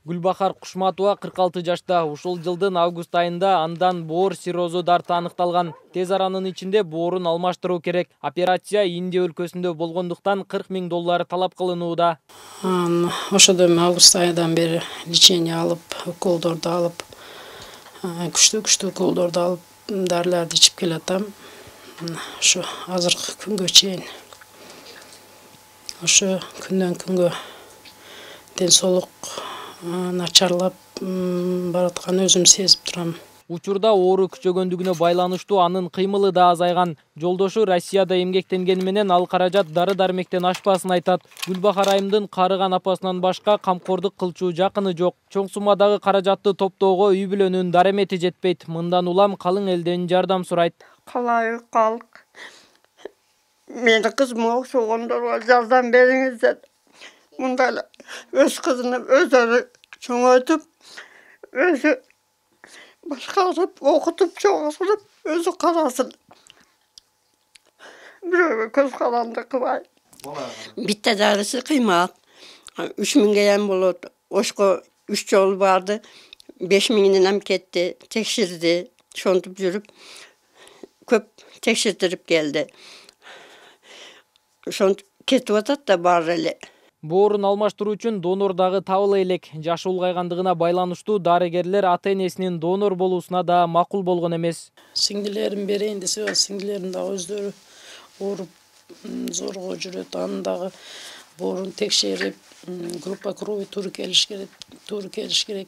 Гүлбахар Кушматова 46 жашта. Ушул жылдын август айында андан боор сиррозу дарты аныкталган. Тез аранын ичинде боорун алмаштыруу керек. Операция Индия өлкөсүндө болгондуктан $40.000 талап кылынууда. Ошодон август айынан бери лечение алып, уколдорду алып, күчтүү уколдорду алып, дарыларды ичип келатам. Ошо азыркы күнгө чейин. Ошо күндөн күнгө ден соолук начарлап бараткан өзүм сезип турам. Учурда оору күчөгөндүгүнө байланыштуу анын кыймылы да азайган. Жолдошу Россияда эмгектенгени менен ал каражат дары-дармектен ашпасын айтат. Гүлбахар айымдын карыган апасынан башка камкордук кылчу жакыны жок. Чоң суммадагы каражатты топтоого үй бүлөнүн даремети жетпейт. Мындан улам калың элден жардам сурайт. Калай калк. Мени кызыма окшогондорго жардам бериңиздер. Мындай өз кызын өзү чоңойтуп, өзү башкарып, окутуп, чоңойтуп, өзү карасын. Бирөөгө көз каранды кылбай. Битте дарысы кыймак. 3000 болот. Ошко 3 жолу барды. 5000'den кетти. Tekşirdi. Şontup жүрүп, көп tekşirtirip geldi. Şont кетип атат да бар эле. Боорун алмаштыруу үчүн донор дагы табыла элек. Жашы улгайгандыгына байланыштуу дарыгерлер ата-энесинин донор болуусуна да макул болгон эмес. Сиңдилерим берейин десе, сиңдилерим дагы өздөрү ооруп, зорго жүрөт. Анын дагы боорун текшерип, группа крови туура келиш керек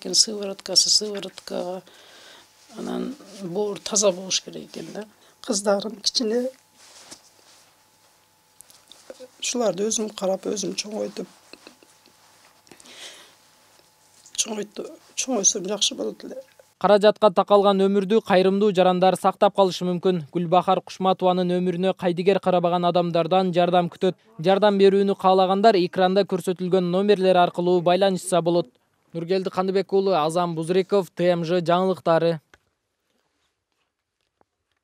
экен, сывороткага. Анан боор таза болуш керек экен да. Кыздарым кичине. Шуларды өзүм карап, өзүм чоңойтсом жакшы болот эле. Каражатка такалган өмүрдү кайрымдуу жарандар сактап калышы мүмкүн. Гүлбахар Кушматованын өмүрүнө кайдыгер карабаган адамдардан жардам күтөт. Жардам берүүнү каалагандар экранда көрсөтүлгөн номерлер аркылуу байланышса болот. Нургелди Кандыбек уулу, Азам Бузриков, ТМЖ жаңылыктары.